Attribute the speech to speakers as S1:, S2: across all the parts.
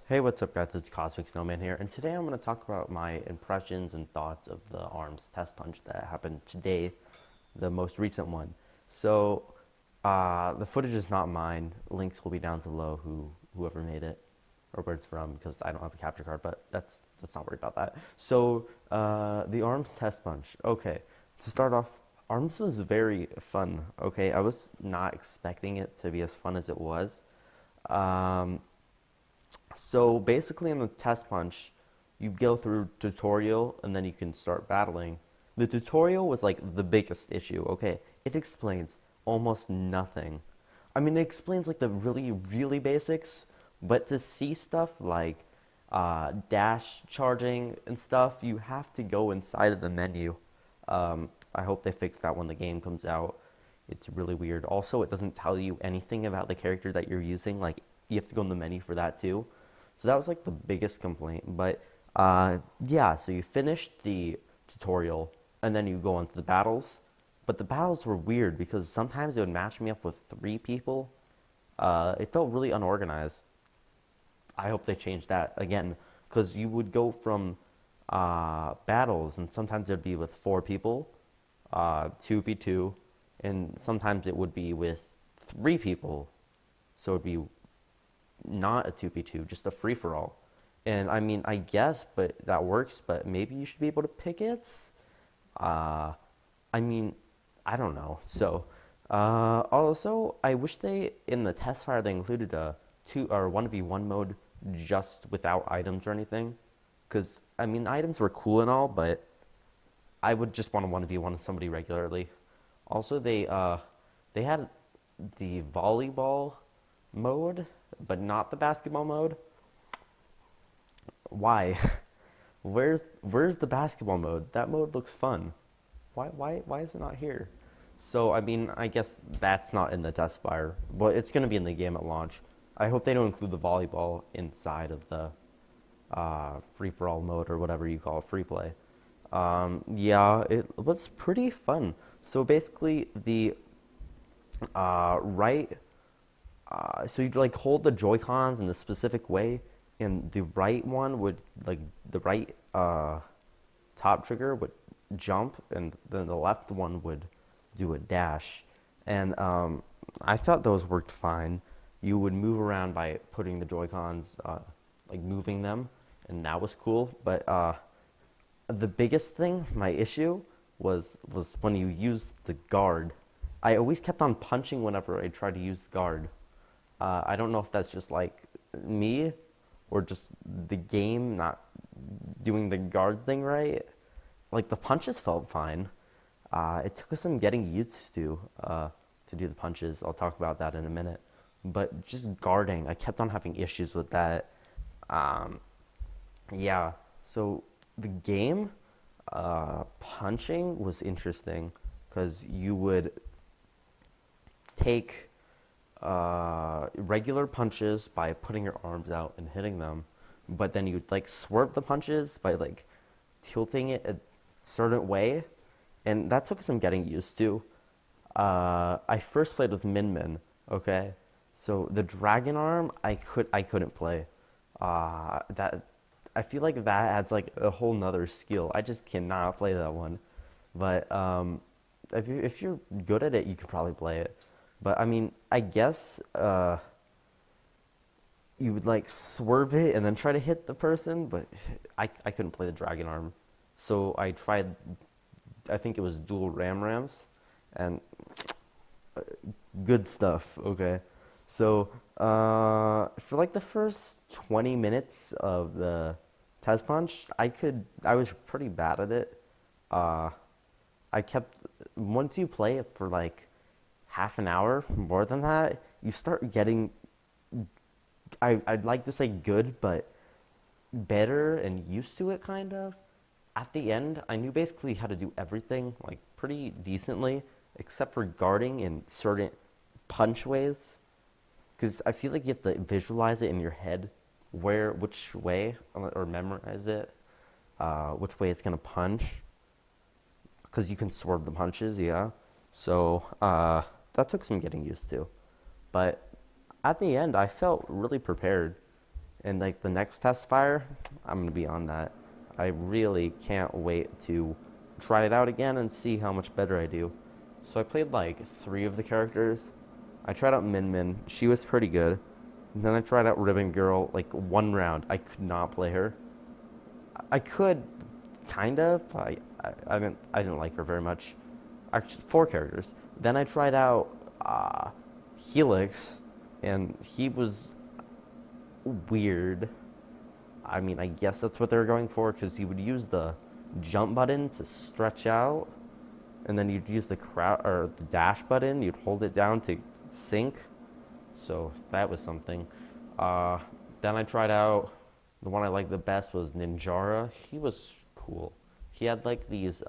S1: Hey, what's up, guys? It's CosmicSnowman here, and today I'm going to talk about my impressions and thoughts of the ARMS test punch that happened today, the most recent one. The footage is not mine. Links will be down below whoever made it or where it's from because I don't have a capture card, but let's not worry about that. The ARMS test punch. Okay, to start off, ARMS was very fun. Okay, I was not expecting it to be as fun as it was. Um, so basically, in the test punch, you go through tutorial and then you can start battling. The tutorial was like the biggest issue. Okay, it explains almost nothing. I mean, it explains like the really, really basics, but to see stuff like dash charging and stuff, you have to go inside of the menu. I hope they fix that when the game comes out. It's really weird. Also, it doesn't tell you anything about the character that you're using. Like, you have to go in the menu for that too. So that was like the biggest complaint. But yeah, so you finished the tutorial and then you go on to the battles. But the battles were weird because sometimes it would match me up with three people. It felt really unorganized. I hope they change that again because you would go from battles and sometimes it would be with four people, 2v2, and sometimes it would be with three people. So it'd be not a 2v2, just a free for all. And I mean, I guess, but that works, but maybe you should be able to pick it. Uh, I mean, I don't know. Also, I wish they, in the test fire, they included a 1v1 mode just without items or anything. Because, I mean, items were cool and all, but I would just want to 1v1 somebody regularly. Also, they had the volleyball mode, but not the basketball mode. Why? Where's the basketball mode? That mode looks fun. Why is it not here? So I mean, I guess that's not in the test fire, but it's gonna be in the game at launch. I hope they don't include the volleyball inside of the free for all mode or whatever you call it, free play. Yeah, it was pretty fun. So basically, the right so you'd like hold the Joy Cons in a specific way, and the right one would like the right top trigger would jump, and then the left one would do a dash. And I thought those worked fine. You would move around by putting the Joy Cons, like moving them, and that was cool. But the biggest thing, my issue, was when you use the guard. I always kept on punching whenever I tried to use the guard. I don't know if that's just like me or just the game not doing the guard thing right. Like the punches felt fine. It took us some getting used to do the punches. I'll talk about that in a minute. But just guarding, I kept on having issues with that. Um, yeah, so the game punching was interesting because you would take regular punches by putting your arms out and hitting them, but then you'd like swerve the punches by like tilting it a certain way, and that took some getting used to. I first played with Min Min, okay, so the dragon arm I couldn't play. That I feel like that adds like a whole nother skill. I just cannot play that one, but if you're good at it, you could probably play it. But I mean, I guess you would like swerve it and then try to hit the person, but I couldn't play the dragon arm. So I tried, I think it was dual rams, and good stuff, okay? So for like the first 20 minutes of the test punch, I was pretty bad at it. Uh, I kept, once you play it for like half an hour, more than that, you start getting, I'd like to say good, but better and used to it kind of. At the end, I knew basically how to do everything like pretty decently, except for guarding in certain punch ways. Because I feel like you have to visualize it in your head, which way, or memorize it, which way it's gonna punch. Because you can swerve the punches, yeah. So that took some getting used to. But at the end, I felt really prepared. And like the next test fire, I'm gonna be on that. I really can't wait to try it out again and see how much better I do. So I played like 3 of the characters. I tried out Min Min. She was pretty good. And then I tried out Ribbon Girl like 1 round. I could not play her. I could, kind of. I didn't like her very much. Actually, 4 characters. Then I tried out Helix, and he was weird. I mean, I guess that's what they were going for, because you would use the jump button to stretch out, and then you'd use the the dash button. You'd hold it down to sync. So that was something. Then I tried out the one I liked the best was Ninjara. He was cool. He had like these.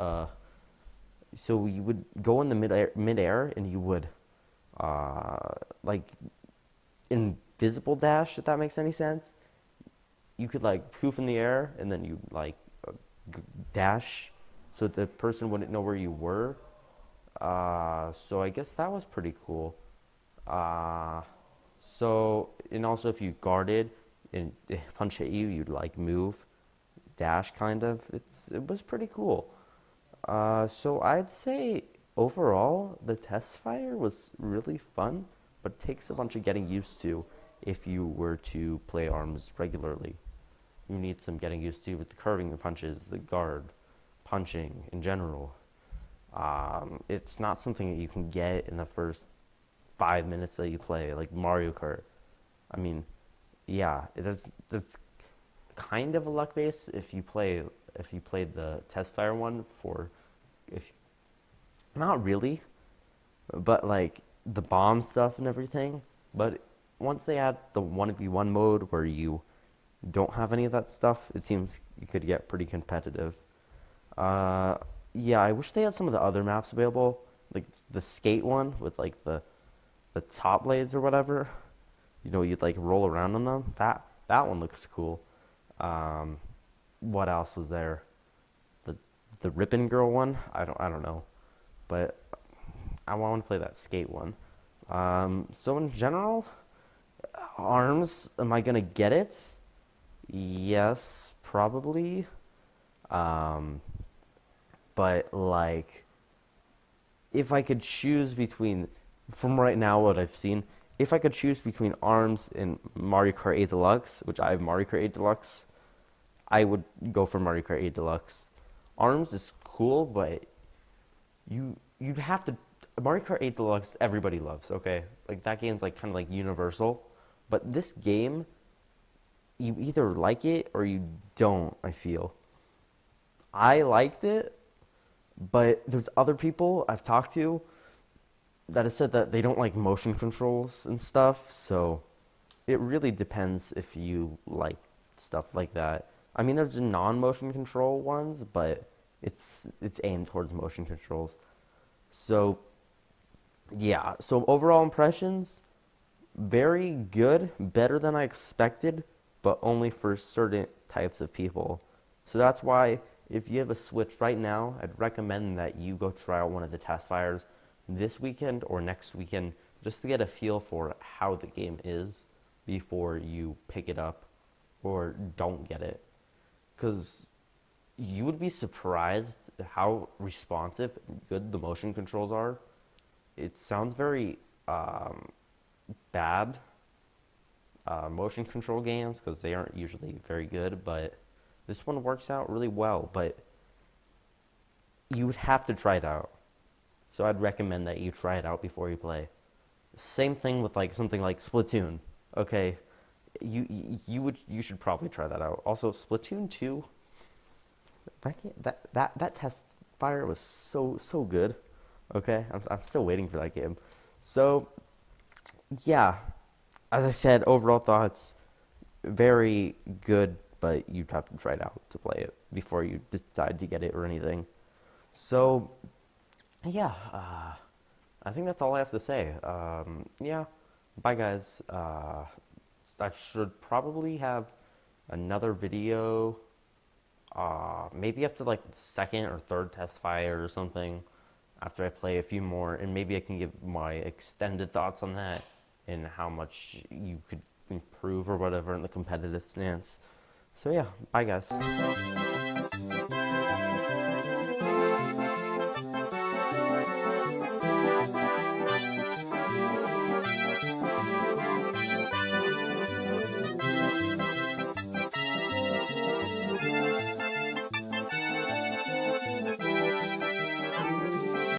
S1: So you would go in the midair, and you would like invisible dash, if that makes any sense. You could like poof in the air, and then you like dash, so the person wouldn't know where you were. So I guess that was pretty cool. So, and also if you guarded and punch hit you, you'd like move, dash kind of. It was pretty cool. So I'd say overall the test fire was really fun, but takes a bunch of getting used to if you were to play arms regularly. You need some getting used to with the curving the punches, the guard, punching in general. It's not something that you can get in the first 5 minutes that you play, like Mario Kart. I mean, yeah, that's kind of a luck base if you played the test fire one for if not really, but like the bomb stuff and everything. But once they add the 1v1 mode where you don't have any of that stuff, it seems you could get pretty competitive. Yeah, I wish they had some of the other maps available, like the skate one with like the top blades or whatever. You know, you'd like roll around on them. That one looks cool. What else was there? The Rippin' Girl one. I don't know, but I want to play that skate one. So in general, arms. Am I gonna get it? Yes, probably. But like, if I could choose between, from right now what I've seen, if I could choose between ARMS and Mario Kart 8 Deluxe, which I have Mario Kart 8 Deluxe, I would go for Mario Kart 8 Deluxe. ARMS is cool, but you'd have to. Mario Kart 8 Deluxe everybody loves, okay? Like that game's like kind of like universal, but this game, you either like it or you don't, I feel. I liked it, but there's other people I've talked to that have said that they don't like motion controls and stuff, so it really depends if you like stuff like that. I mean, there's non-motion control ones, but it's aimed towards motion controls. So, yeah. So overall impressions, very good, better than I expected, but only for certain types of people. So that's why if you have a Switch right now, I'd recommend that you go try out one of the test fires this weekend or next weekend just to get a feel for how the game is before you pick it up or don't get it. Because you would be surprised how responsive and good the motion controls are. It sounds very bad, motion control games, because they aren't usually very good, but this one works out really well. But you would have to try it out. So I'd recommend that you try it out before you play. Same thing with like something like Splatoon. Okay, you should probably try that out. Also, Splatoon 2, that test fire was so good. Okay, I'm still waiting for that game. So yeah, as I said, overall thoughts very good, but you'd have to try it out to play it before you decide to get it or anything. So yeah, I think that's all I have to say. Yeah, bye guys. I should probably have another video, maybe after like the second or third test fire or something, after I play a few more, and maybe I can give my extended thoughts on that and how much you could improve or whatever in the competitive stance. So yeah, bye guys.